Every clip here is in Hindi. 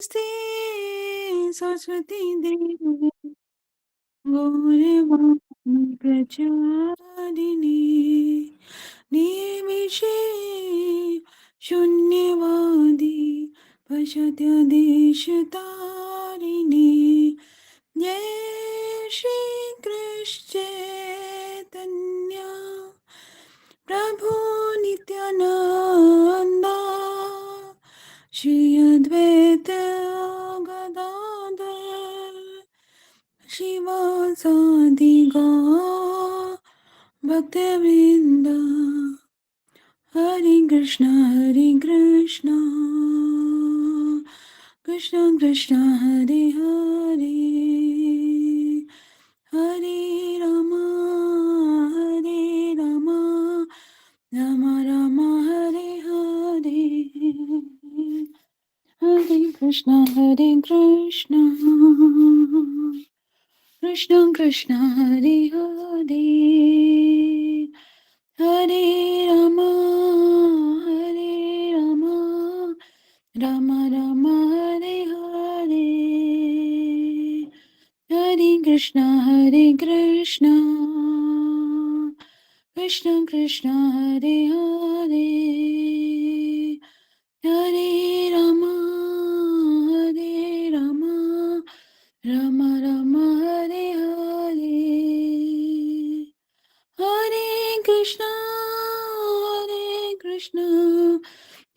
नमस्ते सरस्वती देवी गौरवाणी प्रचारिणी निर्विशे शून्यवादी पश्चादेश तारिणी जय श्री कृष्ण चैतन्य प्रभु नित्यानंदा श्री अद्वैत गदाधर शिवासादि गौर भक्तवृंद हरे कृष्णा कृष्ण कृष्ण हरे हरे हरे रामा राम राम हरे हरे हरे कृष्ण कृष्ण कृष्ण हरे हरे हरे राम राम राम हरे हरे हरे कृष्ण कृष्ण कृष्ण हरे हरे हरे राम राम राम हरे हरे हरे कृष्ण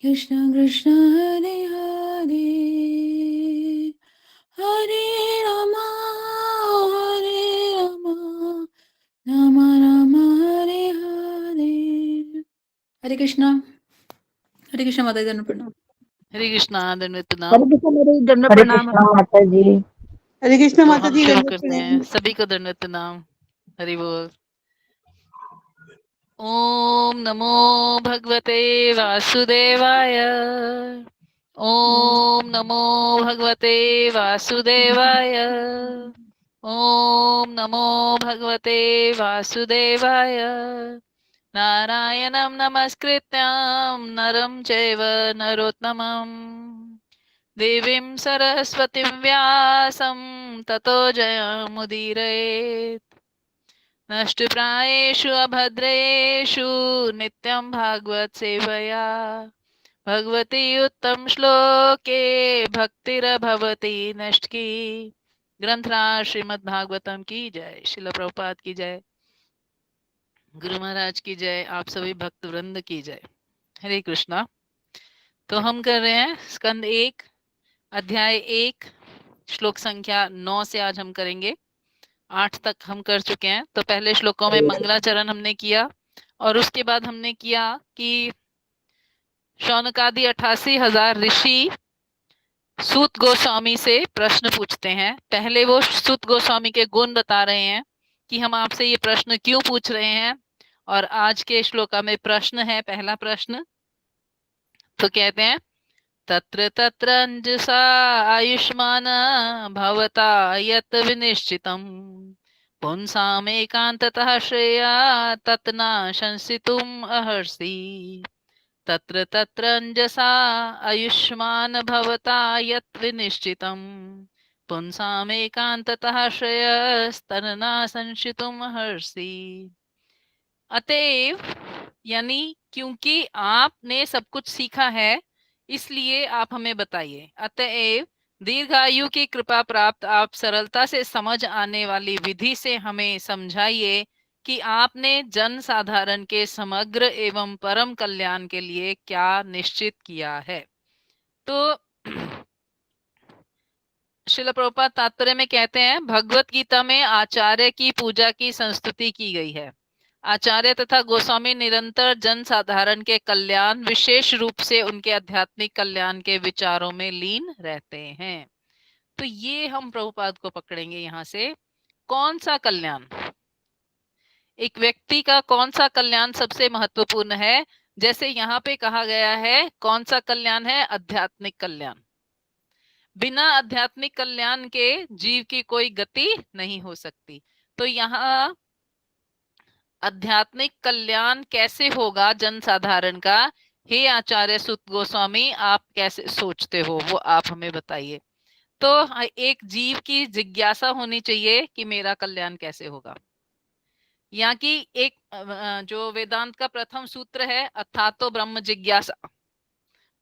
कृष्ण कृष्ण हरे हरे हरे राम राम राम हरे हरे हरे कृष्णा माता जी प्रणाम। हरे कृष्णा दंडवत प्रणाम। हरे कृष्ण मेरे दंड हरे प्रणाम। कृष्णा माता जी। हरे कृष्ण तो माता हम जी शुरू दंड करते हैं, प्रणाम। सभी को दंडवत प्रणाम। हरि बोल। ओम नमो भगवते वासुदेवाय। ओम नमो भगवते वासुदेवाय। ओम नमो भगवते वासुदेवाय। नारायणं नमस्कृत्यं नरं चैव नरोत्तमम् देवीं सरस्वतीं व्यासं ततो जयमुदीरयेत्। नष्टप्रायेषु अभद्रेषु नित्यं भागवत सेवया भगवती उत्तम श्लोके भक्तिरभवती नष्टकी। ग्रंथराज श्रीमद् भागवतम की जय। शिल प्रभुपाद की जय। गुरु महाराज की जय। आप सभी भक्त वृंद की जय। हरे कृष्णा। तो हम कर रहे हैं स्कंद 1 अध्याय 1 श्लोक संख्या 9 से आज हम करेंगे। 8 तक हम कर चुके हैं। तो पहले श्लोकों में मंगलाचरण हमने किया और उसके बाद हमने किया कि शौनकादि 88,000 ऋषि सूत गोस्वामी से प्रश्न पूछते हैं। पहले वो सूत गोस्वामी के गुण बता रहे हैं कि हम आपसे ये प्रश्न क्यों पूछ रहे हैं। और आज के श्लोका में प्रश्न है, पहला प्रश्न तो कहते हैं तत्र तत्र अंजसा आयुष्मान भवता यत विनिश्चितम् पुंसामेकान्ततः श्रेया ततना शंसितुम् अर्हसि। तत्र तत्र अंजसा आयुष्मान भवता यत् विनिश्चितम् पुंसामेकान्ततः श्रेयस्ततना संशितुम् अर्हसि। अतएव यानी क्योंकि आपने सब कुछ सीखा है इसलिए आप हमें बताइए। अतएव दीर्घायु की कृपा प्राप्त आप सरलता से समझ आने वाली विधि से हमें समझाइए कि आपने जन साधारण के समग्र एवं परम कल्याण के लिए क्या निश्चित किया है। तो श्रील प्रभुपाद तात्पर्य में कहते हैं भगवत गीता में आचार्य की पूजा की संस्तुति की गई है। आचार्य तथा गोस्वामी निरंतर जन साधारण के कल्याण विशेष रूप से उनके आध्यात्मिक कल्याण के विचारों में लीन रहते हैं। तो ये हम प्रभुपाद को पकड़ेंगे यहाँ से। कौन सा कल्याण, एक व्यक्ति का कौन सा कल्याण सबसे महत्वपूर्ण है। जैसे यहाँ पे कहा गया है कौन सा कल्याण है, आध्यात्मिक कल्याण। बिना आध्यात्मिक कल्याण के जीव की कोई गति नहीं हो सकती। तो यहाँ आध्यात्मिक कल्याण कैसे होगा जनसाधारण का, हे आचार्य सुत गोस्वामी, आप कैसे सोचते हो, वो आप हमें बताइए। तो एक जीव की जिज्ञासा होनी चाहिए कि मेरा कल्याण कैसे होगा। यहाँ की एक जो वेदांत का प्रथम सूत्र है, अर्थातो ब्रह्म जिज्ञासा,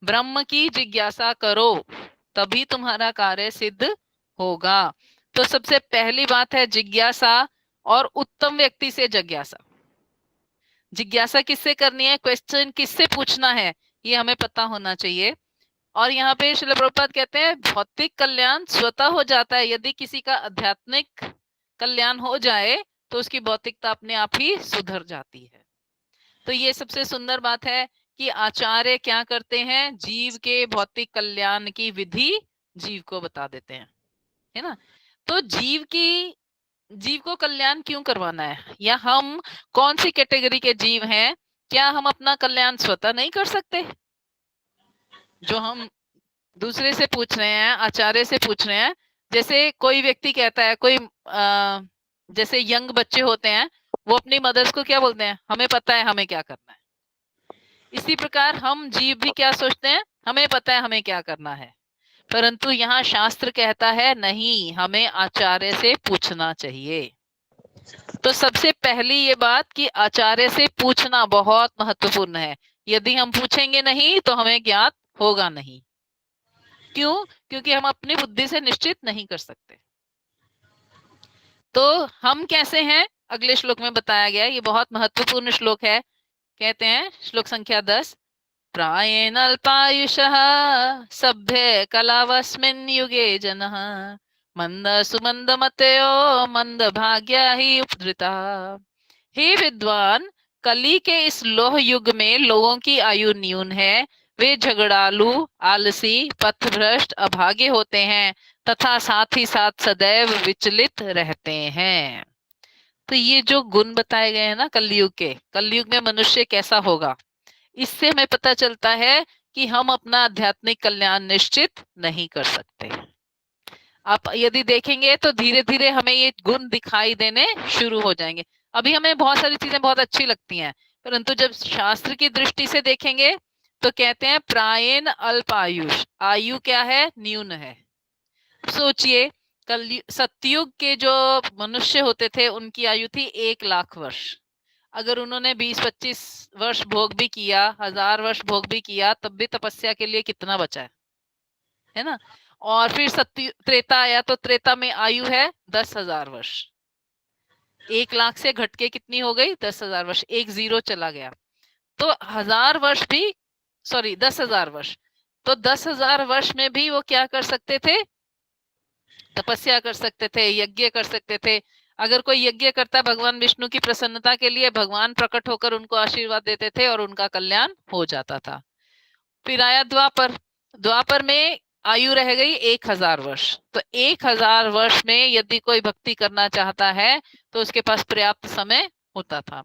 ब्रह्म की जिज्ञासा करो तभी तुम्हारा कार्य सिद्ध होगा। तो सबसे पहली बात है जिज्ञासा, और उत्तम व्यक्ति से जिज्ञासा। जिज्ञासा किससे करनी है, क्वेश्चन किससे पूछना है, ये हमें पता होना चाहिए। और यहाँ पे श्रील प्रभुपाद कहते हैं भौतिक कल्याण स्वतः हो जाता है। यदि किसी का आध्यात्मिक कल्याण हो जाए तो उसकी भौतिकता अपने आप ही सुधर जाती है। तो ये सबसे सुंदर बात है कि आचार्य क्या करते हैं, जीव के भौतिक कल्याण की विधि जीव को बता देते हैं, है ना। तो जीव को कल्याण क्यों करवाना है, या हम कौन सी कैटेगरी के जीव हैं, क्या हम अपना कल्याण स्वतः नहीं कर सकते? जो हम दूसरे से पूछ रहे हैं, आचार्य से पूछ रहे हैं, जैसे कोई व्यक्ति कहता है, कोई जैसे यंग बच्चे होते हैं, वो अपनी मदर्स को क्या बोलते हैं, हमें पता है हमें क्या करना है। इसी प्रकार हम जीव भी क्या सोचते हैं, हमें पता है हमें क्या करना है। परंतु यहाँ शास्त्र कहता है नहीं, हमें आचार्य से पूछना चाहिए। तो सबसे पहली ये बात कि आचार्य से पूछना बहुत महत्वपूर्ण है। यदि हम पूछेंगे नहीं तो हमें ज्ञात होगा नहीं। क्यों? क्योंकि हम अपनी बुद्धि से निश्चित नहीं कर सकते। तो हम कैसे हैं, अगले श्लोक में बताया गया, ये बहुत महत्वपूर्ण श्लोक है। कहते हैं श्लोक संख्या 10, प्रायेण अल्पायुषः सभ्ये कलावस्मिन् युगे जनः मंद सुमंद मतयो मंद भाग्या ही उपधृता। हे विद्वान, कली के इस लोह युग में लोगों की आयु न्यून है, वे झगड़ालू, आलसी, पथभ्रष्ट, अभागे होते हैं तथा साथ ही साथ सदैव विचलित रहते हैं। तो ये जो गुण बताए गए हैं ना कलयुग के, कलयुग में मनुष्य कैसा होगा, इससे हमें पता चलता है कि हम अपना आध्यात्मिक कल्याण निश्चित नहीं कर सकते। आप यदि देखेंगे तो धीरे धीरे हमें ये गुण दिखाई देने शुरू हो जाएंगे। अभी हमें बहुत सारी चीजें बहुत अच्छी लगती हैं, परंतु जब शास्त्र की दृष्टि से देखेंगे तो कहते हैं प्रायेण अल्प आयुष, आयु क्या है, न्यून है। सोचिए, कल सतयुग के जो मनुष्य होते थे उनकी आयु थी 1,00,000 वर्ष। अगर उन्होंने 20-25 वर्ष भोग भी किया, 1000 वर्ष भोग भी किया, तब भी तपस्या के लिए कितना बचा है ना। और फिर सत्य त्रेता आया, तो त्रेता में आयु है 10,000 वर्ष। 1,00,000 से घट के कितनी हो गई, 10,000 वर्ष, एक जीरो चला गया। तो 1000 वर्ष भी, सॉरी 10,000 वर्ष, तो 10,000 वर्ष में भी वो क्या कर सकते थे, तपस्या कर सकते थे, यज्ञ कर सकते थे। अगर कोई यज्ञ करता भगवान विष्णु की प्रसन्नता के लिए, भगवान प्रकट होकर उनको आशीर्वाद देते थे और उनका कल्याण हो जाता था। फिर आया द्वापर, द्वापर में आयु रह गई 1,000 वर्ष। तो 1,000 वर्ष में यदि कोई भक्ति करना चाहता है तो उसके पास पर्याप्त समय होता था।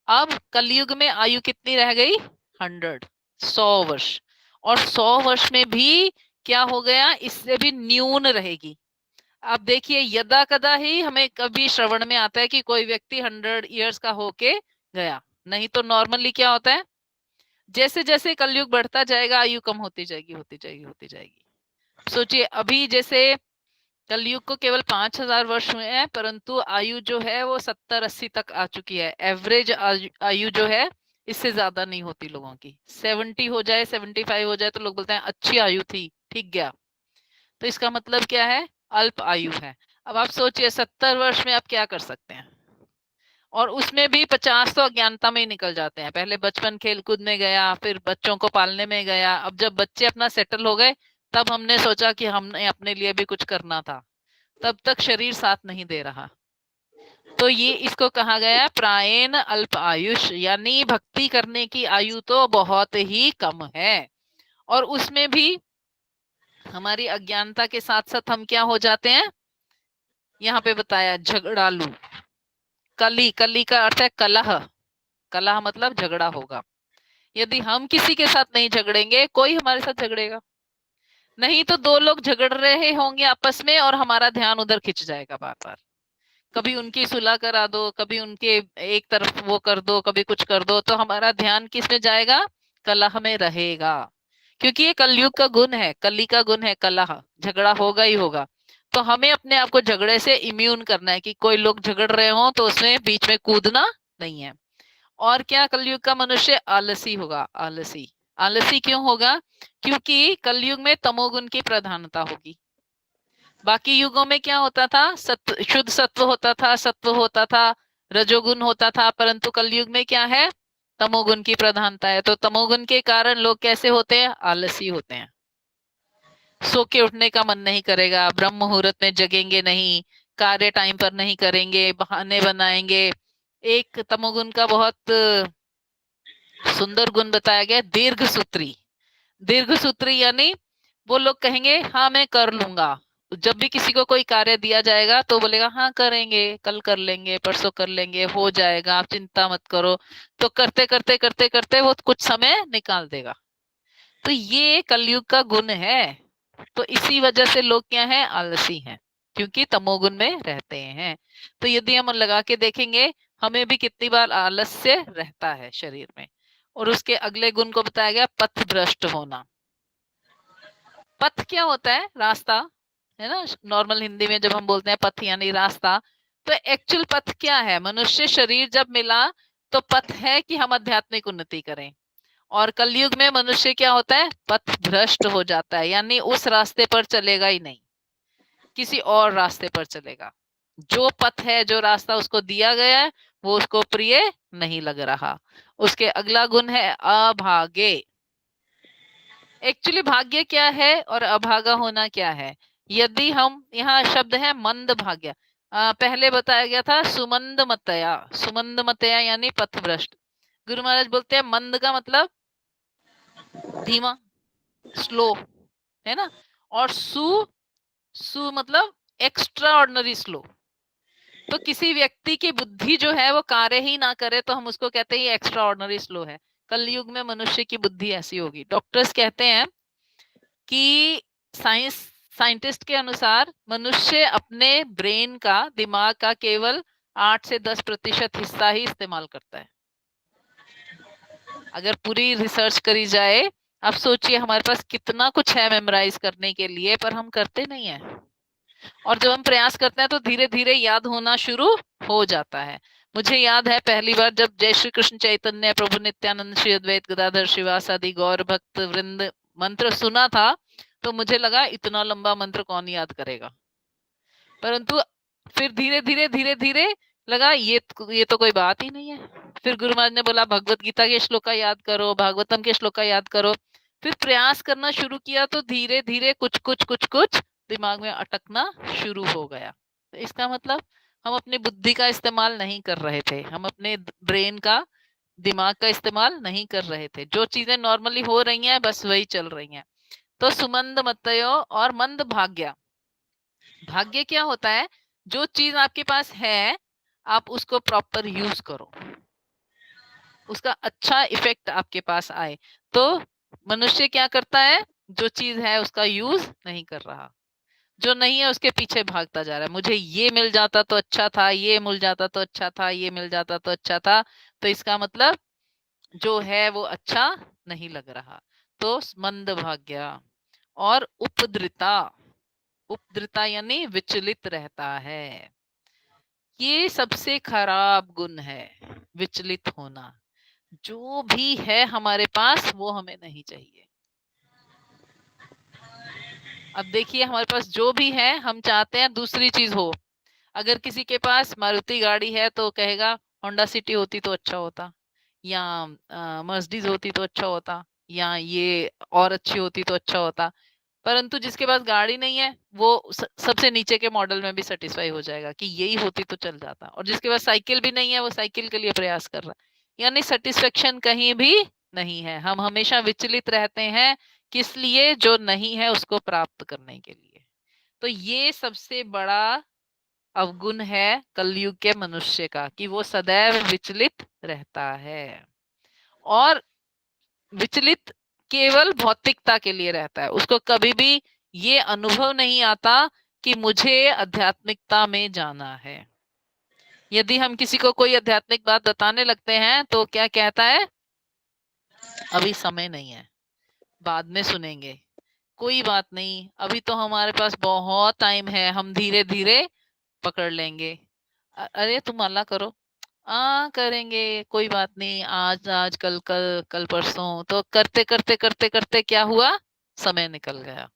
अब कलयुग में आयु कितनी रह गई, 100 वर्ष। और 100 वर्ष में भी क्या हो गया, इससे भी न्यून रहेगी। आप देखिए, यदा कदा ही हमें कभी श्रवण में आता है कि कोई व्यक्ति 100 इयर्स का होके गया, नहीं तो नॉर्मली क्या होता है, जैसे जैसे कलयुग बढ़ता जाएगा आयु कम होती जाएगी, होती जाएगी, होती जाएगी। सोचिए, अभी जैसे कलयुग को केवल 5,000 वर्ष हुए हैं, परंतु आयु जो है वो 70-80 तक आ चुकी है। एवरेज आयु जो है इससे ज्यादा नहीं होती लोगों की। 70 हो जाए, 75 हो जाए तो लोग बोलते हैं अच्छी आयु थी, ठीक गया। तो इसका मतलब क्या है, अल्प आयु है। अब आप सोचिए 70 वर्ष में आप क्या कर सकते हैं, और उसमें भी 50 तो अज्ञानता में ही निकल जाते हैं। पहले बचपन खेल कूद में गया, फिर बच्चों को पालने में गया। अब जब बच्चे अपना सेटल हो गए तब हमने सोचा कि हमने अपने लिए भी कुछ करना था, तब तक शरीर साथ नहीं दे रहा। तो ये इसको कहा गया प्रायेण अल्प आयुष, यानी भक्ति करने की आयु तो बहुत ही कम है। और उसमें भी हमारी अज्ञानता के साथ साथ हम क्या हो जाते हैं, यहाँ पे बताया झगड़ालू। कली, कली का अर्थ है कलह, कलह मतलब झगड़ा होगा। यदि हम किसी के साथ नहीं झगड़ेंगे, कोई हमारे साथ झगड़ेगा नहीं, तो दो लोग झगड़ रहे होंगे आपस में और हमारा ध्यान उधर खिंच जाएगा बार बार। कभी उनकी सुलह करा दो, कभी उनके एक तरफ वो कर दो, कभी कुछ कर दो, तो हमारा ध्यान किस में जाएगा, कलह में रहेगा, क्योंकि ये कलयुग का गुण है, कली का गुण है कलह, झगड़ा होगा ही होगा। तो हमें अपने आप को झगड़े से इम्यून करना है कि कोई लोग झगड़ रहे हो तो उसमें बीच में कूदना नहीं है। और क्या, कलयुग का मनुष्य आलसी होगा, आलसी। आलसी क्यों होगा? क्योंकि कलयुग में तमोगुण की प्रधानता होगी। बाकी युगों में क्या होता था? सत्व, शुद्ध सत्व होता था, सत्व होता था, रजोगुण होता था, परंतु कलयुग में क्या है? तमोगुण की प्रधानता है। तो तमोगुण के कारण लोग कैसे होते हैं? आलसी होते हैं। सो के उठने का मन नहीं करेगा, ब्रह्म मुहूर्त में जगेंगे नहीं, कार्य टाइम पर नहीं करेंगे, बहाने बनाएंगे। एक तमोगुण का बहुत सुंदर गुण बताया गया, दीर्घ सूत्री। दीर्घ सूत्री यानी वो लोग कहेंगे हाँ मैं कर लूंगा, जब भी किसी को कोई कार्य दिया जाएगा तो बोलेगा हाँ करेंगे, कल कर लेंगे, परसों कर लेंगे, हो जाएगा, आप चिंता मत करो। तो करते करते करते करते वो कुछ समय निकाल देगा। तो ये कलयुग का गुण है। तो इसी वजह से लोग क्या है? आलसी हैं, क्योंकि तमोगुण में रहते हैं। तो यदि हम लगा के देखेंगे, हमें भी कितनी बार आलस्य रहता है शरीर में। और उसके अगले गुण को बताया गया, पथ भ्रष्ट होना। पथ क्या होता है? रास्ता, है ना? नॉर्मल हिंदी में जब हम बोलते हैं पथ यानी रास्ता, तो एक्चुअल पथ क्या है? मनुष्य शरीर जब मिला तो पथ है कि हम आध्यात्मिक उन्नति करें। और कलयुग में मनुष्य क्या होता है? पथ भ्रष्ट हो जाता है, यानी उस रास्ते पर चलेगा ही नहीं, किसी और रास्ते पर चलेगा। जो पथ है, जो रास्ता उसको दिया गया है, वो उसको प्रिय नहीं लग रहा। उसके अगला गुण है अभागे। एक्चुअली भाग्य क्या है और अभागा होना क्या है? यदि हम, यहाँ शब्द है मंद भाग्य, पहले बताया गया था सुमंद मतया। सुमंद मतया यानी पथभ्रष्ट। गुरु महाराज बोलते हैं मंद का मतलब धीमा, स्लो, है ना? और सु मतलब एक्स्ट्रा ऑर्डिनरी स्लो। तो किसी व्यक्ति की बुद्धि जो है वो कार्य ही ना करे तो हम उसको कहते हैं एक्स्ट्रा ऑर्डिनरी स्लो है। कलयुग में मनुष्य की बुद्धि ऐसी होगी। डॉक्टर्स कहते हैं कि साइंटिस्ट के अनुसार मनुष्य अपने ब्रेन का, दिमाग का केवल 8 से 10% हिस्सा ही इस्तेमाल करता है। अगर पूरी रिसर्च करी जाए, आप सोचिए हमारे पास कितना कुछ है मेमोराइज करने के लिए, पर हम करते नहीं है। और जब हम प्रयास करते हैं तो धीरे धीरे याद होना शुरू हो जाता है। मुझे याद है पहली बार जब जय श्री कृष्ण चैतन्य प्रभु नित्यानंद श्री अद्वैत गदाधर श्रीवास आदि गौर भक्त वृंद मंत्र सुना था, तो मुझे लगा इतना लंबा मंत्र कौन याद करेगा। परंतु फिर धीरे धीरे धीरे धीरे लगा ये तो कोई बात ही नहीं है। फिर गुरु महाराज ने बोला भगवत गीता के श्लोका याद करो, भागवतम के श्लोका याद करो। फिर प्रयास करना शुरू किया तो धीरे धीरे कुछ कुछ कुछ कुछ दिमाग में अटकना शुरू हो गया। तो इसका मतलब हम अपनी बुद्धि का इस्तेमाल नहीं कर रहे थे, हम अपने ब्रेन का, दिमाग का इस्तेमाल नहीं कर रहे थे। जो चीजें नॉर्मली हो रही हैं बस वही चल रही हैं। तो सुमंद मतयो और मंद भाग्य। भाग्य क्या होता है? जो चीज आपके पास है आप उसको प्रॉपर यूज करो, उसका अच्छा इफेक्ट आपके पास आए। तो मनुष्य क्या करता है? जो चीज है उसका यूज नहीं कर रहा, जो नहीं है उसके पीछे भागता जा रहा है। मुझे ये मिल जाता तो अच्छा था, ये मिल जाता तो अच्छा था, ये मिल जाता तो अच्छा था। तो इसका मतलब जो है वो अच्छा नहीं लग रहा। तो मंद भाग्य और उपद्रिता। उपद्रिता यानी विचलित रहता है। ये सबसे खराब गुण है, विचलित होना। जो भी है हमारे पास वो हमें नहीं चाहिए। अब देखिए हमारे पास जो भी है हम चाहते हैं दूसरी चीज हो। अगर किसी के पास मारुति गाड़ी है तो कहेगा होंडा सिटी होती तो अच्छा होता, या मर्सिडीज होती तो अच्छा होता, या ये और अच्छी होती तो अच्छा होता। परंतु जिसके पास गाड़ी नहीं है वो सबसे नीचे के मॉडल में भी सेटिस्फाई हो जाएगा कि यही होती तो चल जाता। और जिसके पास साइकिल भी नहीं है वो साइकिल के लिए प्रयास कर रहा है। यानी सेटिस्फेक्शन कहीं भी नहीं है। हम हमेशा विचलित रहते हैं, किस लिए? जो नहीं है उसको प्राप्त करने के लिए। तो ये सबसे बड़ा अवगुण है कलयुग के मनुष्य का, कि वो सदैव विचलित रहता है। और विचलित केवल भौतिकता के लिए रहता है, उसको कभी भी ये अनुभव नहीं आता कि मुझे आध्यात्मिकता में जाना है। यदि हम किसी को कोई आध्यात्मिक बात बताने लगते हैं तो क्या कहता है? अभी समय नहीं है, बाद में सुनेंगे, कोई बात नहीं, अभी तो हमारे पास बहुत टाइम है, हम धीरे धीरे पकड़ लेंगे। अरे तुम अल्लाह करो, करेंगे, कोई बात नहीं, आज आज कल कल कल परसों, तो करते करते करते करते क्या हुआ, समय निकल गया।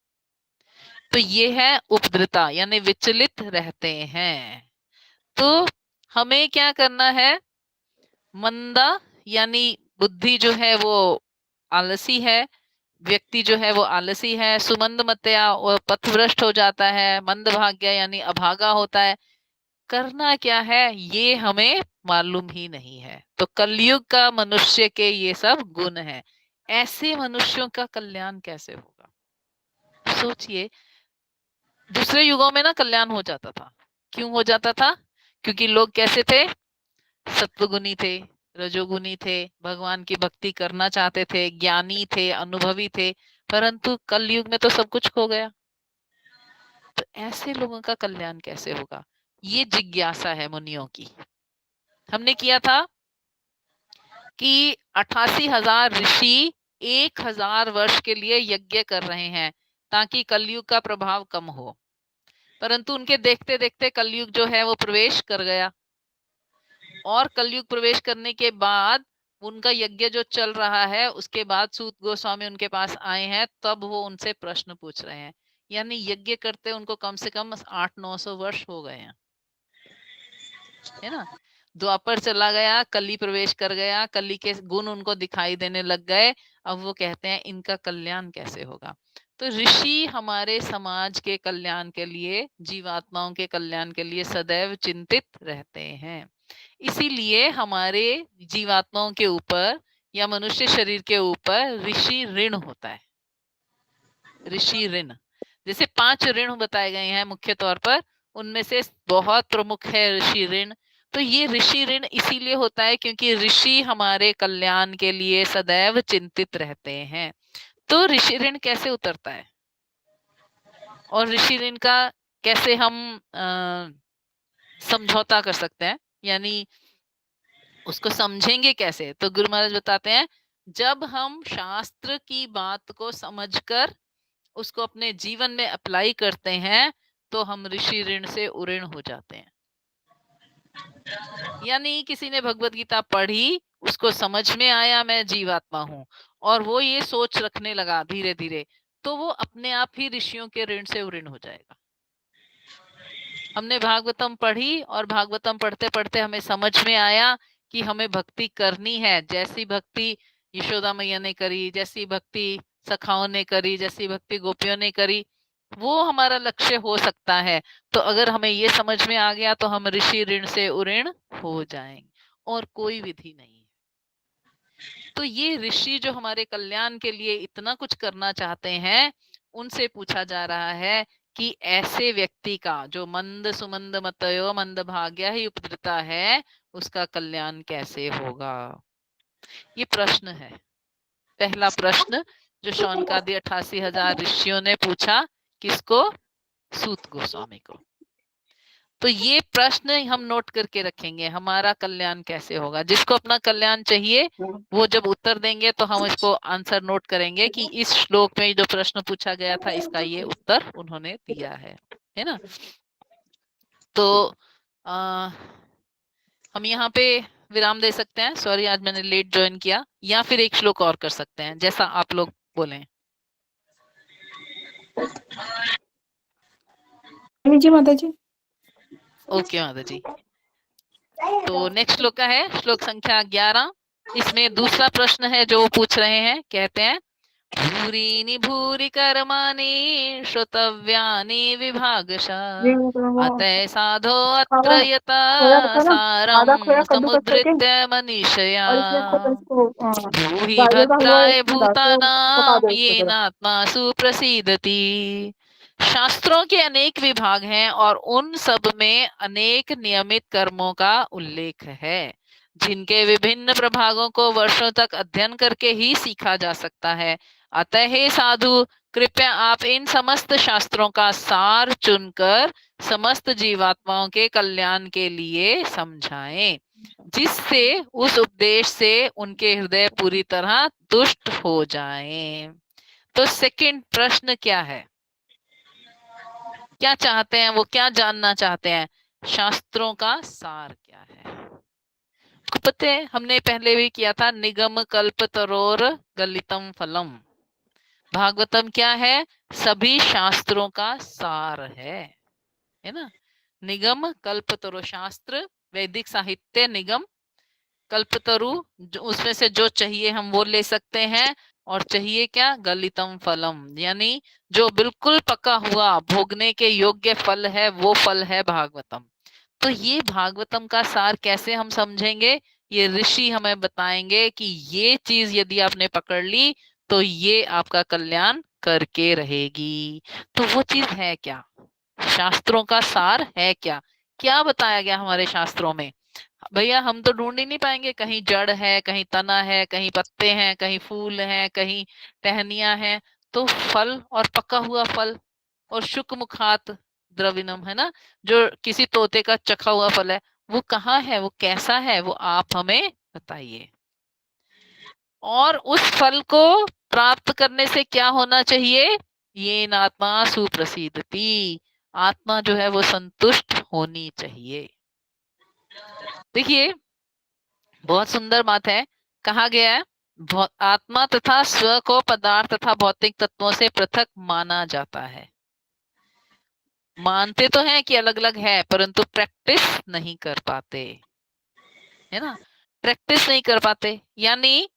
तो ये है उपद्रता, यानी विचलित रहते हैं। तो हमें क्या करना है, मंदा यानी बुद्धि जो है वो आलसी है, व्यक्ति जो है वो आलसी है, सुमंद मतया वो पथभ्रष्ट हो जाता है, मंद भाग्य यानी अभागा होता है। करना क्या है ये हमें मालूम ही नहीं है। तो कलयुग का मनुष्य के ये सब गुण है। ऐसे मनुष्यों का कल्याण कैसे होगा, सोचिए। दूसरे युगों में ना कल्याण हो जाता था। क्यों हो जाता था? क्योंकि लोग कैसे थे, सत्वगुणी थे, रजोगुणी थे, भगवान की भक्ति करना चाहते थे, ज्ञानी थे, अनुभवी थे। परंतु कल युग में तो सब कुछ खो गया। तो ऐसे लोगों का कल्याण कैसे होगा, ये जिज्ञासा है मुनियों की। हमने किया था कि 88,000 ऋषि 1,000 वर्ष के लिए यज्ञ कर रहे हैं ताकि कलयुग का प्रभाव कम हो। परंतु उनके देखते देखते कलयुग जो है वो प्रवेश कर गया, और कलयुग प्रवेश करने के बाद उनका यज्ञ जो चल रहा है, उसके बाद सूत गोस्वामी उनके पास आए हैं, तब वो उनसे प्रश्न पूछ रहे हैं। यानी यज्ञ करते उनको कम से कम 800-900 वर्ष हो गए हैं, है ना। द्वापर चला गया, कली प्रवेश कर गया, कली के गुण उनको दिखाई देने लग गए। अब वो कहते हैं इनका कल्याण कैसे होगा। तो ऋषि हमारे समाज के कल्याण के लिए, जीवात्माओं के कल्याण के लिए सदैव चिंतित रहते हैं। इसीलिए हमारे जीवात्माओं के ऊपर या मनुष्य शरीर के ऊपर ऋषि ऋण होता है। ऋषि ऋण, जैसे 5 ऋण बताए गए हैं मुख्य तौर पर, उनमें से बहुत प्रमुख है ऋषि ऋण। तो ये ऋषि ऋण इसीलिए होता है क्योंकि ऋषि हमारे कल्याण के लिए सदैव चिंतित रहते हैं। तो ऋषि ऋण कैसे उतरता है और ऋषि ऋण का कैसे हम समझौता कर सकते हैं, यानी उसको समझेंगे कैसे? तो गुरु महाराज बताते हैं, जब हम शास्त्र की बात को समझकर उसको अपने जीवन में अप्लाई करते हैं तो हम ऋषि ऋण से उऋण हो जाते हैं। यानी किसी ने भगवत गीता पढ़ी, उसको समझ में आया मैं जीवात्मा हूं, और वो ये सोच रखने लगा धीरे धीरे, तो वो अपने आप ही ऋषियों के ऋण से उऋण हो जाएगा। हमने भागवतम पढ़ी और भागवतम पढ़ते पढ़ते हमें समझ में आया कि हमें भक्ति करनी है, जैसी भक्ति यशोदा मैया ने करी, जैसी भक्ति सखाओं ने करी, जैसी भक्ति गोपियों ने करी, वो हमारा लक्ष्य हो सकता है। तो अगर हमें ये समझ में आ गया तो हम ऋषि ऋण से उऋण हो जाएंगे, और कोई विधि नहीं है। तो ये ऋषि जो हमारे कल्याण के लिए इतना कुछ करना चाहते हैं, उनसे पूछा जा रहा है कि ऐसे व्यक्ति का जो मंद सुमंद मतयो मंद भाग्य ही उपद्रता है, उसका कल्याण कैसे होगा, ये प्रश्न है। पहला प्रश्न जो शौनकादि 88,000 ऋषियों ने पूछा, किसको? सूत गोस्वामी को। तो ये प्रश्न हम नोट करके रखेंगे, हमारा कल्याण कैसे होगा। जिसको अपना कल्याण चाहिए वो जब उत्तर देंगे तो हम इसको आंसर नोट करेंगे कि इस श्लोक में जो प्रश्न पूछा गया था इसका ये उत्तर उन्होंने दिया है ना। तो हम यहाँ पे विराम दे सकते हैं। सॉरी, आज मैंने लेट ज्वाइन किया, या फिर एक श्लोक और कर सकते हैं, जैसा आप लोग बोलें। जी माता जी। ओके माता जी। तो नेक्स्ट श्लोक का है श्लोक संख्या 11। इसमें दूसरा प्रश्न है जो पूछ रहे हैं, कहते हैं भूरीनि भूरि कर्माणि श्रोतव्यानि विभागशः अतः साधो अत्र यथा सारं समुद्धृत्य मनीषया भूहि भद्राय भूतानां येनात्मासु प्रसीदति। शास्त्रों के अनेक विभाग हैं और उन सब में अनेक नियमित कर्मों का उल्लेख है, जिनके विभिन्न प्रभागों को वर्षों तक अध्ययन करके ही सीखा जा सकता है। अतः हे साधु, कृपया आप इन समस्त शास्त्रों का सार चुनकर समस्त जीवात्माओं के कल्याण के लिए समझाएं, जिससे उस उपदेश से उनके हृदय पूरी तरह तुष्ट हो जाएं। तो सेकंड प्रश्न क्या है, क्या चाहते हैं वो, क्या जानना चाहते हैं, शास्त्रों का सार क्या है। आपको पता है हमने पहले भी किया था, निगम कल्प तरोर गलितम फलम। भागवतम क्या है, सभी शास्त्रों का सार है ना। निगम कल्पतरु, शास्त्र वैदिक साहित्य निगम, कल्पतरु उसमें से जो चाहिए हम वो ले सकते हैं, और चाहिए क्या, गलितम फलम, यानी जो बिल्कुल पका हुआ भोगने के योग्य फल है, वो फल है भागवतम। तो ये भागवतम का सार कैसे हम समझेंगे, ये ऋषि हमें बताएंगे कि ये चीज यदि आपने पकड़ ली तो ये आपका कल्याण करके रहेगी। तो वो चीज है क्या, शास्त्रों का सार है क्या, क्या बताया गया हमारे शास्त्रों में। भैया हम तो ढूंढ ही नहीं पाएंगे, कहीं जड़ है, कहीं तना है, कहीं पत्ते हैं, कहीं फूल हैं, कहीं टहनियां हैं। तो फल और पका हुआ फल और शुक मुखात द्रविनम, है ना, जो किसी तोते का चखा हुआ फल है, वो कहाँ है, वो कैसा है, वो आप हमें बताइए। और उस फल को प्राप्त करने से क्या होना चाहिए, ये आत्मा सुप्रसिद्धति, आत्मा जो है वो संतुष्ट होनी चाहिए। देखिए बहुत सुंदर बात है, कहा गया है आत्मा तथा स्व को पदार्थ तथा भौतिक तत्वों से पृथक माना जाता है। मानते तो हैं कि अलग अलग है, परंतु प्रैक्टिस नहीं कर पाते, है ना, प्रैक्टिस नहीं कर पाते। यानी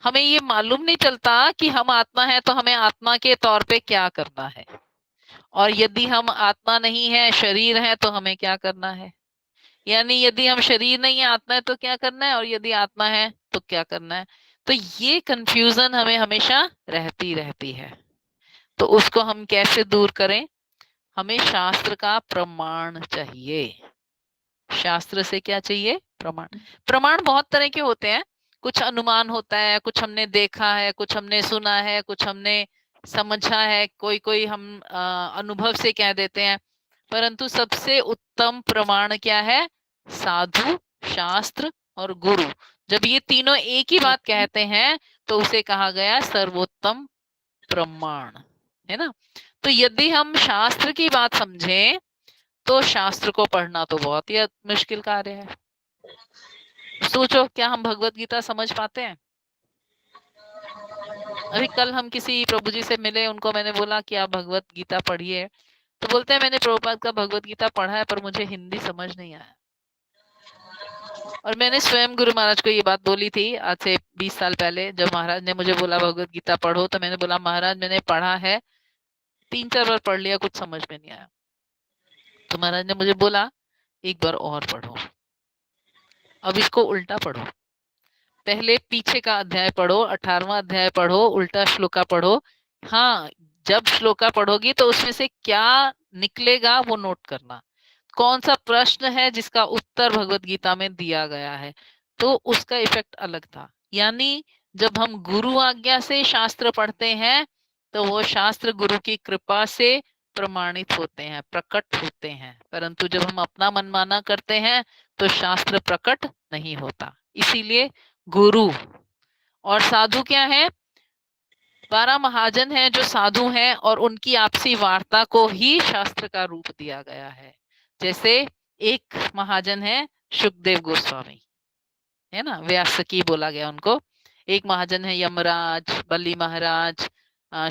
हमें ये मालूम नहीं चलता कि हम आत्मा है तो हमें आत्मा के तौर पे क्या करना है, और यदि हम आत्मा नहीं है, शरीर है, तो हमें क्या करना है। यानी यदि हम शरीर नहीं है, आत्मा है, तो क्या करना है, और यदि आत्मा है तो क्या करना है। तो ये कंफ्यूजन हमें हमेशा रहती है। तो उसको हम कैसे दूर करें, हमें शास्त्र का प्रमाण चाहिए। शास्त्र से क्या चाहिए, प्रमाण। प्रमाण बहुत तरह के होते हैं, कुछ अनुमान होता है, कुछ हमने देखा है, कुछ हमने सुना है, कुछ हमने समझा है, कोई कोई हम अनुभव से कह देते हैं। परंतु सबसे उत्तम प्रमाण क्या है, साधु, शास्त्र और गुरु। जब ये तीनों एक ही बात कहते हैं तो उसे कहा गया सर्वोत्तम प्रमाण, है ना। तो यदि हम शास्त्र की बात समझें तो शास्त्र को पढ़ना तो बहुत ही मुश्किल कार्य है। सोचो क्या हम भगवत गीता समझ पाते हैं। अभी कल हम किसी प्रभु जी से मिले, उनको मैंने बोला कि आप भगवत गीता पढ़िए, तो बोलते हैं मैंने प्रभुपाद का भगवत गीता पढ़ा है पर मुझे हिंदी समझ नहीं आया। और मैंने स्वयं गुरु महाराज को ये बात बोली थी आज से 20 साल पहले, जब महाराज ने मुझे बोला भगवत गीता पढ़ो, तो मैंने बोला महाराज मैंने पढ़ा है, 3-4 बार पढ़ लिया, कुछ समझ में नहीं आया। तो महाराज ने मुझे बोला एक बार और पढ़ो, अब इसको उल्टा पढ़ो, पहले पीछे का अध्याय पढ़ो, 18वां अध्याय पढ़ो, उल्टा श्लोका पढ़ो। हाँ, जब श्लोका पढ़ोगी तो उसमें से क्या निकलेगा वो नोट करना, कौन सा प्रश्न है जिसका उत्तर भगवत गीता में दिया गया है, तो उसका इफेक्ट अलग था। यानी जब हम गुरु आज्ञा से शास्त्र पढ़ते हैं तो वो शास्त्र गुरु की कृपा से प्रमाणित होते हैं, प्रकट होते हैं, परंतु जब हम अपना मनमाना करते हैं तो शास्त्र प्रकट नहीं होता। इसीलिए गुरु और साधु क्या है, 12 महाजन हैं जो साधु हैं, और उनकी आपसी वार्ता को ही शास्त्र का रूप दिया गया है। जैसे एक महाजन है सुखदेव गोस्वामी, है ना, व्यासकी बोला गया उनको। एक महाजन है यमराज, बलि महाराज,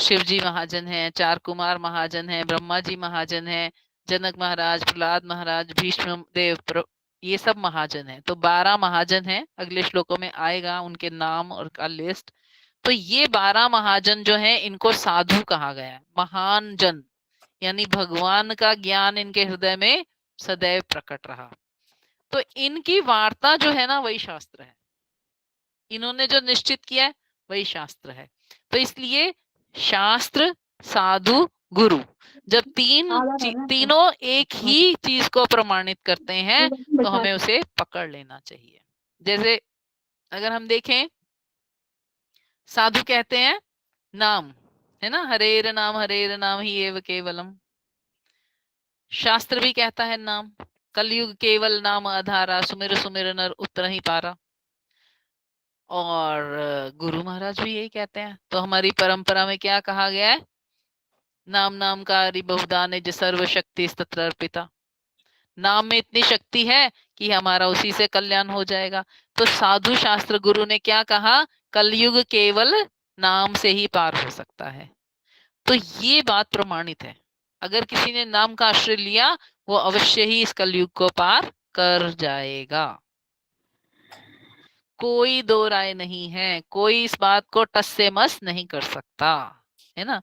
शिवजी महाजन है, 4 कुमार महाजन है, ब्रह्मा जी महाजन है, जनक महाराज, प्रहलाद महाराज, भीष्म देव, ये सब महाजन है। तो 12 महाजन है, अगले श्लोकों में आएगा उनके नाम और का लिस्ट। तो ये 12 महाजन जो है इनको साधु कहा गया है, महान जन, यानी भगवान का ज्ञान इनके हृदय में सदैव प्रकट रहा। तो इनकी वार्ता जो है ना वही शास्त्र है, इन्होंने जो निश्चित किया है वही शास्त्र है। तो इसलिए शास्त्र, साधु, गुरु, जब तीनों एक ही चीज को प्रमाणित करते हैं तो हमें उसे पकड़ लेना चाहिए। जैसे अगर हम देखें, साधु कहते हैं नाम, है ना, हरेर नाम ही एव केवलम। शास्त्र भी कहता है नाम, कलयुग केवल नाम आधारा, सुमिर सुमिर नर उतर ही पारा। और गुरु महाराज भी यही कहते हैं। तो हमारी परंपरा में क्या कहा गया है? नाम नामकारी बहुधा निज सर्व शक्ति तत्र अर्पिता। नाम में इतनी शक्ति है कि हमारा उसी से कल्याण हो जाएगा। तो साधु शास्त्र गुरु ने क्या कहा? कलयुग केवल नाम से ही पार हो सकता है। तो ये बात प्रमाणित है। अगर किसी ने नाम का आश्रय लिया, वो अवश्य ही इस कलयुग को पार कर जाएगा। कोई दो राय नहीं है, कोई इस बात को टस से मस नहीं कर सकता, है ना।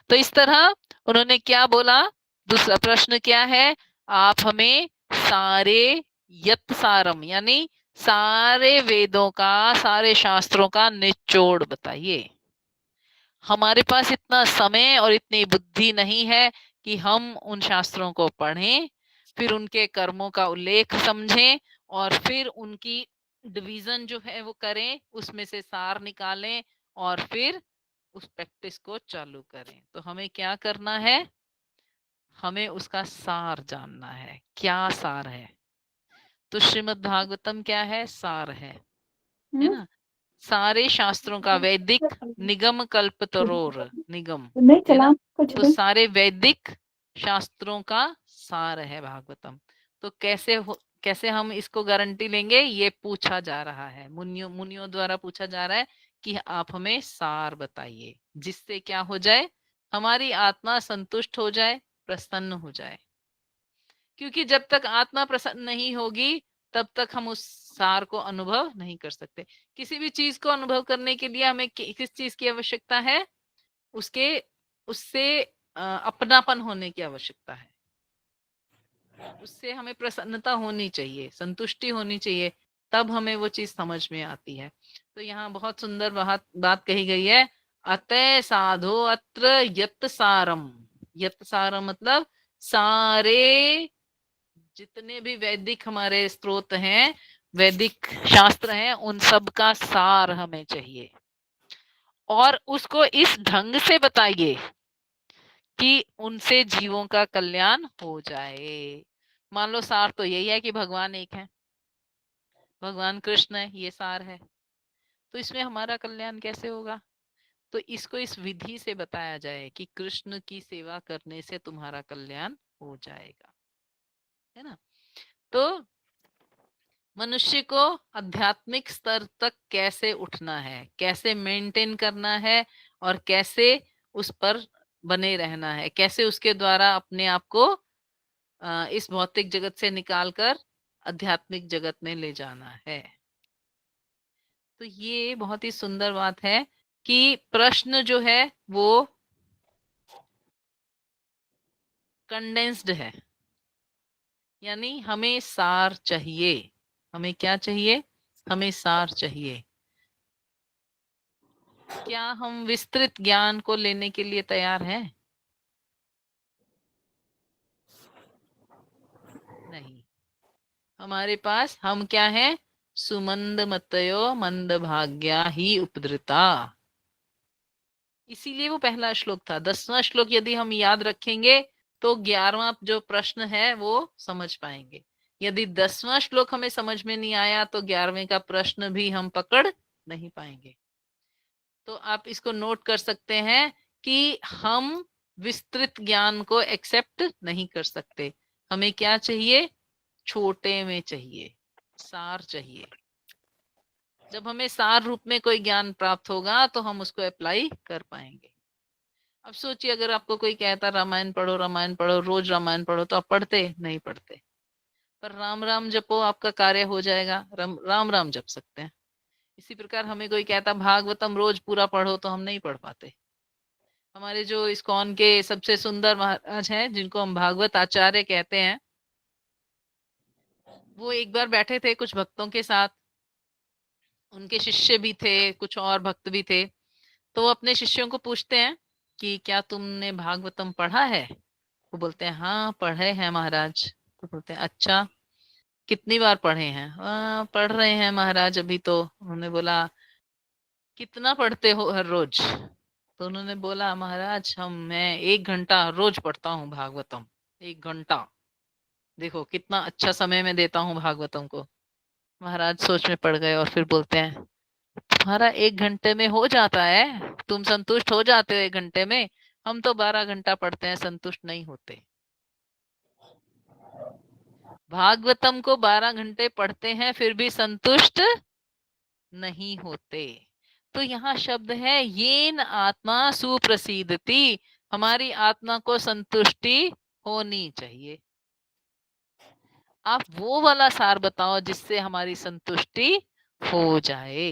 तो इस तरह उन्होंने क्या बोला? दूसरा प्रश्न क्या है? आप हमें सारे यत सारम यानी सारे वेदों का, सारे शास्त्रों का निचोड़ बताइए। हमारे पास इतना समय और इतनी बुद्धि नहीं है कि हम उन शास्त्रों को पढ़ें, फिर उनके कर्मों का उल्लेख समझें और फिर उनकी डिवीजन जो है वो करें, उसमें से सार निकालें और फिर उस प्रैक्टिस को चालू करें। तो हमें क्या करना है? हमें उसका सार जानना है। क्या सार है? तो श्रीमद् भागवतम क्या है? सार है ना। सारे शास्त्रों का वैदिक निगम कल्पतरोर, निगम नहीं है ना। चला कुछ तो भी। सारे वैदिक शास्त्रों का सार है भागवतम। तो कैसे हम इसको गारंटी लेंगे? ये पूछा जा रहा है, मुनियों द्वारा पूछा जा रहा है कि आप हमें सार बताइए, जिससे क्या हो जाए? हमारी आत्मा संतुष्ट हो जाए, प्रसन्न हो जाए। क्योंकि जब तक आत्मा प्रसन्न नहीं होगी, तब तक हम उस सार को अनुभव नहीं कर सकते। किसी भी चीज को अनुभव करने के लिए हमें किस चीज की आवश्यकता है? उसके उससे अपनापन होने की आवश्यकता है। उससे हमें प्रसन्नता होनी चाहिए, संतुष्टि होनी चाहिए, तब हमें वो चीज समझ में आती है। तो यहाँ बहुत सुंदर बात कही गई है। अतः साधो अत्र यत सारम। यत सारम मतलब सारे जितने भी वैदिक हमारे स्रोत हैं, वैदिक शास्त्र हैं, उन सब का सार हमें चाहिए। और उसको इस ढंग से बताइए कि उनसे जीवों का कल्याण हो जाए। मान लो सार तो यही है कि भगवान एक है, भगवान कृष्ण है, ये सार है। तो इसमें हमारा कल्याण कैसे होगा? तो इसको इस विधि से बताया जाए कि कृष्ण की सेवा करने से तुम्हारा कल्याण हो जाएगा, है ना। तो मनुष्य को आध्यात्मिक स्तर तक कैसे उठना है, कैसे मेंटेन करना है और कैसे उस पर बने रहना है, कैसे उसके द्वारा अपने आप को इस भौतिक जगत से निकालकर आध्यात्मिक जगत में ले जाना है। तो ये बहुत ही सुंदर बात है कि प्रश्न जो है वो कंडेंस्ड है, यानी हमें सार चाहिए। हमें क्या चाहिए? हमें सार चाहिए। क्या हम विस्तृत ज्ञान को लेने के लिए तैयार हैं? नहीं। हमारे पास हम क्या है? सुमंद मतयो मंद भाग्या ही उपद्रता। इसीलिए वो पहला श्लोक था। 10वां श्लोक यदि हम याद रखेंगे तो 11वां जो प्रश्न है वो समझ पाएंगे। यदि 10वां श्लोक हमें समझ में नहीं आया तो 11वें का प्रश्न भी हम पकड़ नहीं पाएंगे। तो आप इसको नोट कर सकते हैं कि हम विस्तृत ज्ञान को एक्सेप्ट नहीं कर सकते। हमें क्या चाहिए? छोटे में चाहिए, सार चाहिए। जब हमें सार रूप में कोई ज्ञान प्राप्त होगा तो हम उसको अप्लाई कर पाएंगे। अब सोचिए, अगर आपको कोई कहता रामायण पढ़ो, रामायण पढ़ो, रोज रामायण पढ़ो, तो आप पढ़ते नहीं? पढ़ते। पर राम राम जपो, आपका कार्य हो जाएगा, राम राम जप सकते हैं। इसी प्रकार हमें कोई कहता भागवतम रोज पूरा पढ़ो, तो हम नहीं पढ़ पाते। हमारे जो इस्कॉन के सबसे सुंदर महाराज हैं, जिनको हम भागवत आचार्य कहते हैं, वो एक बार बैठे थे कुछ भक्तों के साथ। उनके शिष्य भी थे, कुछ और भक्त भी थे। तो वो अपने शिष्यों को पूछते हैं कि क्या तुमने भागवतम पढ़ा है? वो बोलते हैं हाँ पढ़े हैं महाराज। तो बोलते हैं अच्छा, कितनी बार पढ़े हैं? पढ़ रहे हैं महाराज अभी तो। उन्होंने बोला कितना पढ़ते हो हर रोज? तो उन्होंने बोला महाराज मैं 1 घंटा रोज पढ़ता हूँ भागवतम, 1 घंटा, देखो कितना अच्छा समय मैं देता हूँ भागवतम को। महाराज सोच में पड़ गए और फिर बोलते हैं तुम्हारा 1 घंटे में हो जाता है, तुम संतुष्ट हो जाते हो 1 घंटे में, हम तो 12 घंटा पढ़ते हैं, संतुष्ट नहीं होते। भागवतम को 12 घंटे पढ़ते हैं फिर भी संतुष्ट नहीं होते। तो यहाँ शब्द है येन आत्मा सुप्रसिद्धति, हमारी आत्मा को संतुष्टि होनी चाहिए। आप वो वाला सार बताओ जिससे हमारी संतुष्टि हो जाए।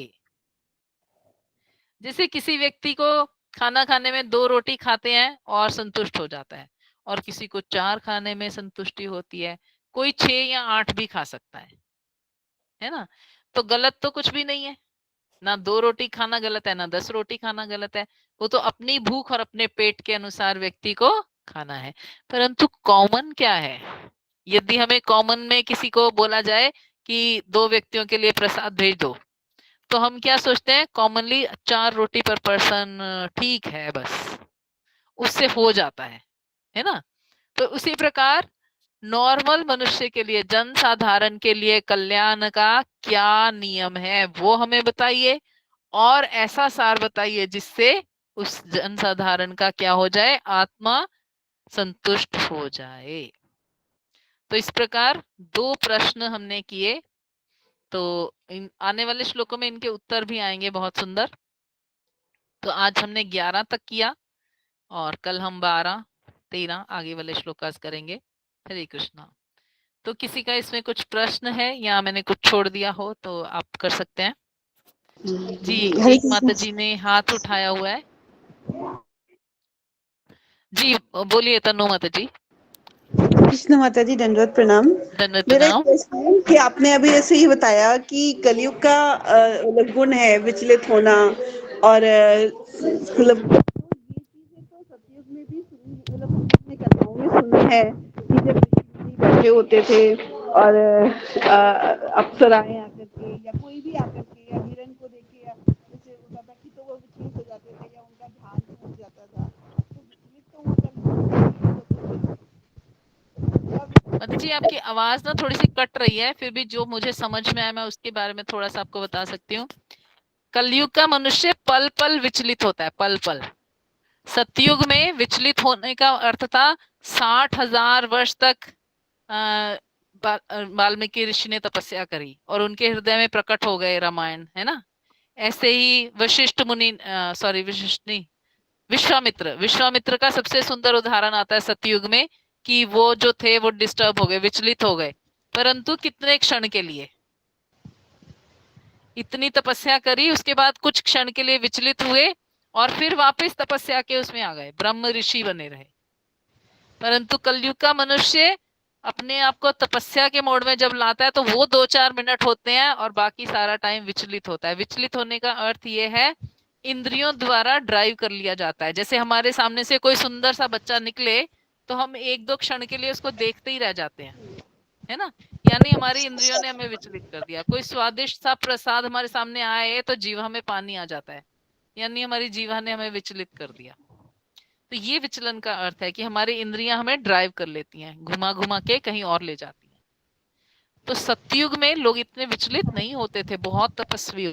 जैसे किसी व्यक्ति को खाना खाने में 2 रोटी खाते हैं और संतुष्ट हो जाता है, और किसी को 4 खाने में संतुष्टि होती है, कोई 6 या 8 भी खा सकता है ना। तो गलत तो कुछ भी नहीं है, ना 2 रोटी खाना गलत है, ना 10 रोटी खाना गलत है। वो तो अपनी भूख और अपने पेट के अनुसार व्यक्ति को खाना है। परंतु कॉमन क्या है? यदि हमें कॉमन में किसी को बोला जाए कि 2 व्यक्तियों के लिए प्रसाद भेज दो, तो हम क्या सोचते हैं? कॉमनली 4 रोटी पर पर्सन ठीक है, बस उससे हो जाता है ना। तो उसी प्रकार नॉर्मल मनुष्य के लिए, जन साधारण के लिए कल्याण का क्या नियम है वो हमें बताइए, और ऐसा सार बताइए जिससे उस जन साधारण का क्या हो जाए? आत्मा संतुष्ट हो जाए। तो इस प्रकार 2 प्रश्न हमने किए, तो इन आने वाले श्लोकों में इनके उत्तर भी आएंगे बहुत सुंदर। तो आज हमने 11 तक किया और कल हम 12, 13 आगे वाले श्लोकास करेंगे। हरे कृष्णा। तो किसी का इसमें कुछ प्रश्न है या मैंने कुछ छोड़ दिया हो तो आप कर सकते हैं जी। हरे एक माता कृष्ण। जी ने हाथ उठाया हुआ है जी, बोलिए तनु माता जी। कृष्ण माता जी, दंडवत प्रणाम। धन्यवाद मेरा एक प्रणाम। प्रश्न है कि आपने अभी ऐसे ही बताया कि कलयुग का मतलब गुण है विचलित होना, और मतलब तो ये चीजें तो सतयुग में भी सुनी, मतलब हम अपने कथाओं में सुना है कि जब ऋषि मुनि बैठे होते थे और अप्सराएं आकर के या कोई भी आकर के या हिरण को देख के या जैसे होता था कि तो वो विचलित हो जाते थे या उनका ध्यान टूट जाता था, तो विचलित तो वो कलयुग में माता जी आपकी आवाज ना थोड़ी सी कट रही है, फिर भी जो मुझे समझ में आया मैं उसके बारे में थोड़ा सा आपको बता सकती हूँ। कलयुग का मनुष्य पल पल विचलित होता है, पल पल। सतयुग में विचलित होने का अर्थ था 60,000 वर्ष तक वाल्मीकि ऋषि ने तपस्या करी और उनके हृदय में प्रकट हो गए रामायण, है ना। ऐसे ही वशिष्ठ मुनि, सॉरी वशिष्ठ नहीं, विश्वामित्र, विश्वामित्र का सबसे सुंदर उदाहरण आता है सतयुग में कि वो जो थे वो डिस्टर्ब हो गए, विचलित हो गए, परंतु कितने क्षण के लिए। इतनी तपस्या करी, उसके बाद कुछ क्षण के लिए विचलित हुए और फिर वापस तपस्या के उसमें आ गए, ब्रह्म ऋषि बने रहे। परंतु कलयुग का मनुष्य अपने आप को तपस्या के मोड में जब लाता है तो वो 2-4 मिनट होते हैं और बाकी सारा टाइम विचलित होता है। विचलित होने का अर्थ ये है इंद्रियों द्वारा ड्राइव कर लिया जाता है। जैसे हमारे सामने से कोई सुंदर सा बच्चा निकले तो हम 1-2 क्षण के लिए उसको देखते ही रह जाते हैं, है ना। यानी हमारी इंद्रियों ने हमें विचलित कर दिया। कोई स्वादिष्ट सा प्रसाद हमारे सामने आए तो जीवा में पानी आ जाता है, यानी हमारी जीवा ने हमें विचलित कर दिया। तो ये विचलन का अर्थ है कि हमारी इंद्रियां हमें ड्राइव कर लेती हैं, घुमा घुमा के कहीं और ले जाती हैं। तो सतयुग में लोग इतने विचलित नहीं होते थे, बहुत तपस्वी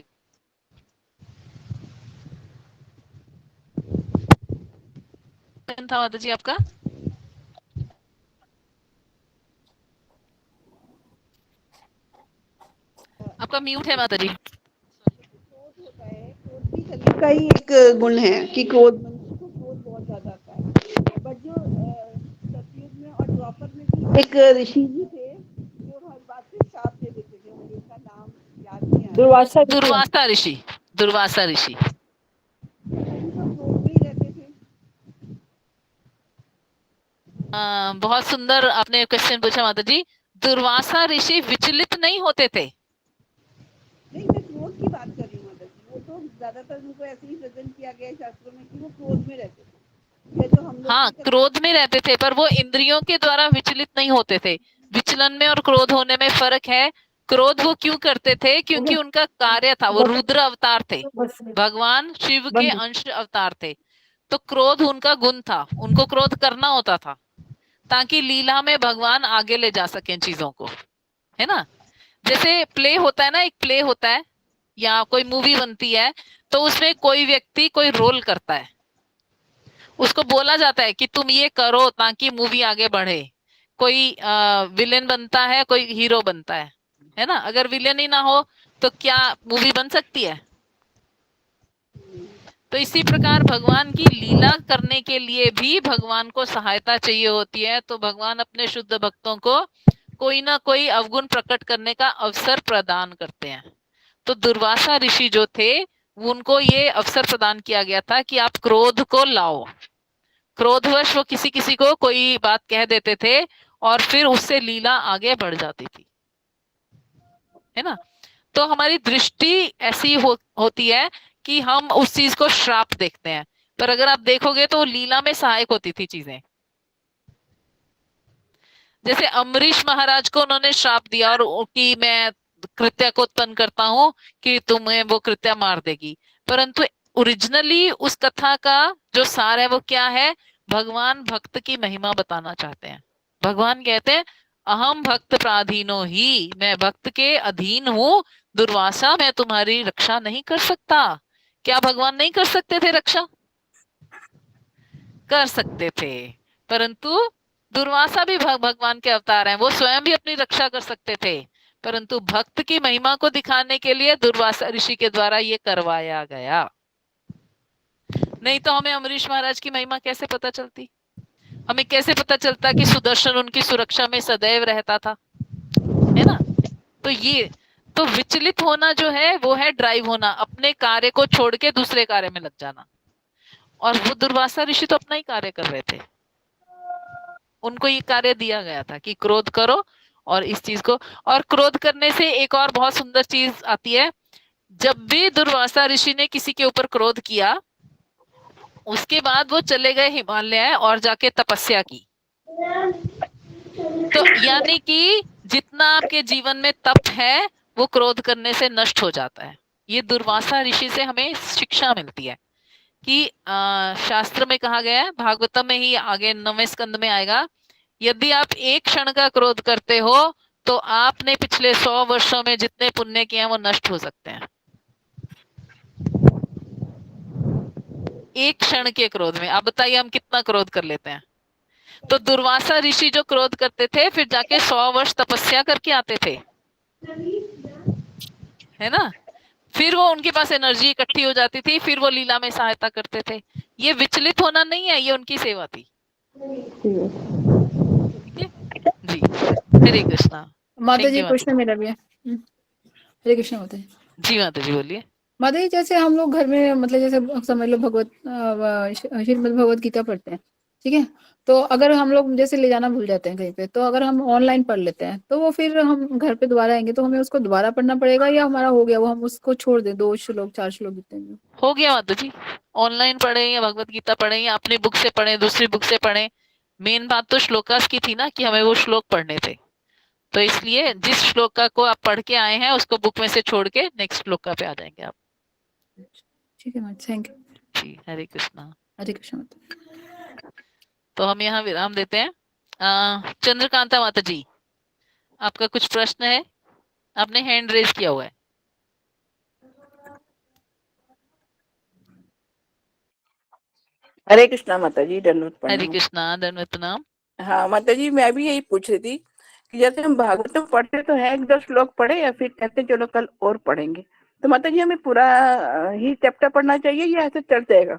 था। माता जी आपका आपका म्यूट है माता जी। क्रोध होता है, क्रोध भी कलयुग का ही एक गुण है कि क्रोध, मनुष्य को क्रोध बहुत ज्यादा आता है। बट जो सतयुग में और द्वापर में भी एक ऋषि जी थे जो हर बात पे श्राप दे देते थे, मुझे उनका नाम याद नहीं आ रहा। दुर्वासा ऋषि, दुर्वासा ऋषि। वो क्रोध में ही रहते थे। बहुत सुंदर आपने क्वेश्चन पूछा माता जी। दुर्वासा ऋषि विचलित नहीं होते थे। नहीं, मैं क्रोध की बात कर रही हूँ माता जी। वो तो ज्यादातर उनको ऐसे ही प्रेजेंट किया गया है शास्त्रों में कि वो क्रोध में रहते थे। ये जो हम लोग हाँ, क्रोध में रहते थे पर वो इंद्रियों के द्वारा विचलित नहीं होते थे। विचलन में और क्रोध होने में फर्क है। क्रोध वो क्यों करते थे? क्योंकि उनका कार्य था, वो रुद्र अवतार थे, भगवान शिव के अंश अवतार थे। तो क्रोध उनका गुण था, उनको क्रोध करना होता था ताकि लीला में भगवान आगे ले जा सकें चीजों को, है ना। जैसे प्ले होता है ना, एक प्ले होता है या कोई मूवी बनती है, तो उसमें कोई व्यक्ति कोई रोल करता है, उसको बोला जाता है कि तुम ये करो ताकि मूवी आगे बढ़े। कोई विलेन बनता है, कोई हीरो बनता है ना। अगर विलेन ही ना हो तो क्या मूवी बन सकती है? तो इसी प्रकार भगवान की लीला करने के लिए भी भगवान को सहायता चाहिए होती है, तो भगवान अपने शुद्ध भक्तों को कोई ना कोई अवगुण प्रकट करने का अवसर प्रदान करते हैं। तो दुर्वासा ऋषि जो थे, उनको ये अवसर प्रदान किया गया था कि आप क्रोध को लाओ। क्रोधवश वो किसी किसी को कोई बात कह देते थे और फिर उससे लीला आगे बढ़ जाती थी, है ना। तो हमारी दृष्टि ऐसी होती है कि हम उस चीज को श्राप देखते हैं, पर अगर आप देखोगे तो लीला में सहायक होती थी चीजें। जैसे अम्बरीश महाराज को उन्होंने श्राप दिया और कि मैं कृत्य को उत्पन्न करता हूं कि तुम्हें वो कृत्य मार देगी, परंतु ओरिजिनली उस कथा का जो सार है वो क्या है? भगवान भक्त की महिमा बताना चाहते हैं। भगवान कहते हैं अहम भक्त प्राधीनो ही, मैं भक्त के अधीन हूं, दुर्वासा मैं तुम्हारी रक्षा नहीं कर सकता। क्या भगवान नहीं कर सकते थे रक्षा? कर सकते थे, परंतु दुर्वासा भी भगवान के अवतार हैं, वो स्वयं भी अपनी रक्षा कर सकते थे, परंतु भक्त की महिमा को दिखाने के लिए दुर्वासा ऋषि के द्वारा ये करवाया गया। नहीं तो हमें अम्बरीश महाराज की महिमा कैसे पता चलती? हमें कैसे पता चलता कि सुदर्शन उनकी सुरक्षा में सदैव रहता था, है ना। तो ये तो विचलित होना जो है वो है ड्राइव होना, अपने कार्य को छोड़ के दूसरे कार्य में लग जाना। और वो दुर्वासा ऋषि तो अपना ही कार्य कर रहे थे, उनको ये कार्य दिया गया था कि क्रोध करो और इस चीज को। और क्रोध करने से एक और बहुत सुंदर चीज आती है, जब भी दुर्वासा ऋषि ने किसी के ऊपर क्रोध किया, उसके बाद वो चले गए हिमालय और जाके तपस्या की। तो यानी कि जितना आपके जीवन में तप है वो क्रोध करने से नष्ट हो जाता है। ये दुर्वासा ऋषि से हमें शिक्षा मिलती है कि शास्त्र में कहा गया है, भागवतम में ही आगे 9वें स्कंद में आएगा, यदि आप एक क्षण का क्रोध करते हो तो आपने पिछले 100 वर्षों में जितने पुण्य किए हैं वो नष्ट हो सकते हैं, एक क्षण के क्रोध में। आप बताइए हम कितना क्रोध कर लेते हैं। तो दुर्वासा ऋषि जो क्रोध करते थे फिर जाके 100 वर्ष तपस्या करके आते थे, है ना। फिर वो उनके पास एनर्जी इकट्ठी हो जाती थी, फिर वो लीला में सहायता करते थे। ये विचलित होना नहीं है, ये उनकी सेवा थी। ठीक है जी। हरे कृष्णा। माता जी माता क्वेश्चन मेरा भी है। हरे कृष्ण माता जी। जी माता जी बोलिए। माता जी जैसे हम लोग घर में मतलब जैसे समझ लो श्रीमद् भगवत गीता पढ़ते हैं, ठीक है। तो अगर हम लोग जैसे ले जाना भूल जाते हैं कहीं पे, तो अगर हम ऑनलाइन पढ़ लेते हैं तो वो फिर हम घर पे दोबारा आएंगे तो हमें उसको दोबारा पढ़ना पड़ेगा, या हमारा हो गया वो हम उसको छोड़ दें, 2 श्लोक 4 श्लोक जितने भी हो गया माता जी, ऑनलाइन पढ़े या भगवत गीता पढ़े या अपनी बुक से पढ़े, दूसरी बुक से पढ़े, मेन बात तो श्लोकास की थी ना कि हमें वो श्लोक पढ़ने थे। तो इसलिए जिस श्लोका को आप पढ़ के आए हैं उसको बुक में से छोड़ के नेक्स्ट श्लोका पे आ जाएंगे आप। ठीक है माता, थैंक यू जी हरे कृष्णा। हरे कृष्ण माता। तो हम यहाँ विराम देते हैं। चंद्रकांता माता जी, आपका कुछ प्रश्न है? आपने हैंड रेज किया हुआ है। हरे कृष्णा माता जी, दंडवत हरे प्रणाम। कृष्णा, दंडवत प्रणाम। हाँ माता जी, मैं भी यही पूछ रही थी कि जैसे हम भागवतम पढ़ते तो है, 1-2 श्लोक पढ़े या फिर कहते चलो कल और पढ़ेंगे, तो माता जी हमें पूरा ही चैप्टर पढ़ना चाहिए या ऐसे चल जाएगा?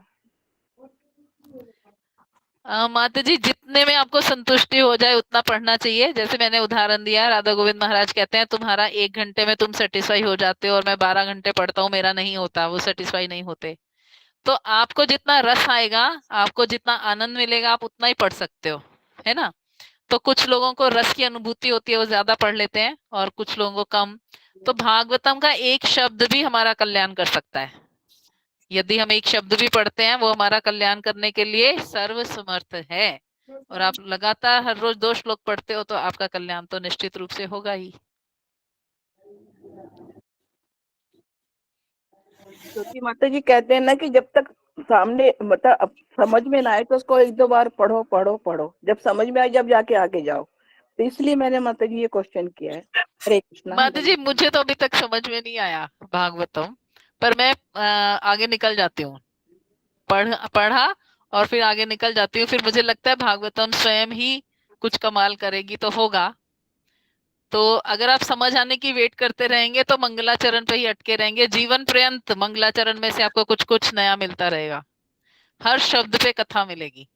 माता जी जितने में आपको संतुष्टि हो जाए उतना पढ़ना चाहिए। जैसे मैंने उदाहरण दिया, राधा गोविंद महाराज कहते हैं तुम्हारा 1 घंटे में तुम सेटिस्फाई हो जाते हो और मैं 12 घंटे पढ़ता हूँ, मेरा नहीं होता, वो सेटिस्फाई नहीं होते। तो आपको जितना रस आएगा, आपको जितना आनंद मिलेगा, आप उतना ही पढ़ सकते हो, है ना। तो कुछ लोगों को रस की अनुभूति होती है, वो ज्यादा पढ़ लेते हैं, और कुछ लोगों को कम। तो भागवतम का एक शब्द भी हमारा कल्याण कर सकता है। यदि हम एक शब्द भी पढ़ते हैं वो हमारा कल्याण करने के लिए सर्व समर्थ है। और आप लगातार हर रोज 2 श्लोक पढ़ते हो तो आपका कल्याण तो निश्चित रूप से होगा ही। क्योंकि माता जी कहते हैं ना कि जब तक सामने मतलब अब समझ में ना आए तो उसको एक दो बार पढ़ो पढ़ो पढ़ो, जब समझ में आए जब जाके आगे जाओ। तो इसलिए मैंने माता जी ये क्वेश्चन किया है। हरे कृष्णा। माता जी मुझे तो अभी तक समझ में नहीं आया भागवतम, पर मैं आगे निकल जाती हूँ। पढ़ा और फिर आगे निकल जाती हूँ। फिर मुझे लगता है भागवतम स्वयं ही कुछ कमाल करेगी तो होगा। तो अगर आप समझ आने की वेट करते रहेंगे तो मंगलाचरण पे ही अटके रहेंगे जीवन पर्यंत। मंगलाचरण में से आपको कुछ कुछ नया मिलता रहेगा, हर शब्द पे कथा मिलेगी।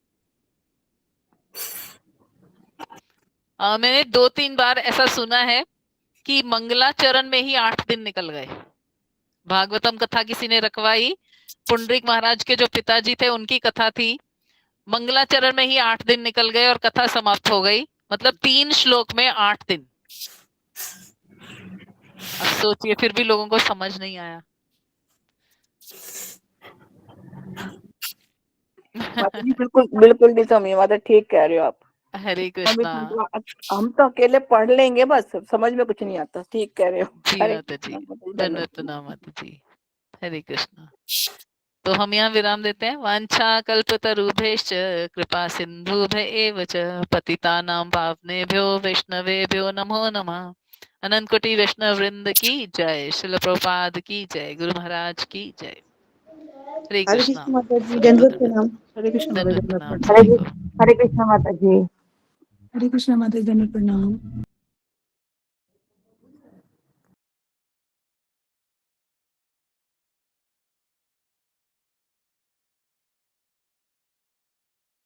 मैंने 2-3 बार ऐसा सुना है कि मंगलाचरण में ही 8 दिन निकल गए। भागवतम कथा किसी ने रखवाई, पुंडरीक महाराज के जो पिताजी थे उनकी कथा थी, मंगलाचरण में ही 8 दिन निकल गए और कथा समाप्त हो गई। मतलब 3 श्लोक में 8 दिन। अब सोचिए, फिर भी लोगों को समझ नहीं आया। माता जी बिल्कुल बिल्कुल नहीं समझी माता, ठीक कह रहे हो आप। हरे कृष्णा। हम तो अकेले पढ़ लेंगे बस, समझ में कुछ नहीं आता। ठीक कह रहे हो। जी हरे माता जी, कृष्णा, धन्यवाद प्रणाम माता जी। हरे कृष्णा। तो हम यहाँ विराम देते हैं। वांछा कल्पतरुभ्यश्च कृपा सिंधुभ्य एव च पतितानां पावनेभ्यो वैष्णवेभ्यो नमो नमः। अनंत कोटि वैष्णव वृंद की जय। श्रील प्रभुपाद की जय। गुरु महाराज की जय। हरे हरे कृष्णा। कृष्ण माता जी, सबको दंडवत दंडवत प्रणाम। हरे कृष्ण माता दंडवत जी, दंडवत प्रणाम प्रणाम। सभी को। हरे कृष्ण माता जी। हरे कृष्ण माता जी, दंडवत प्रणाम।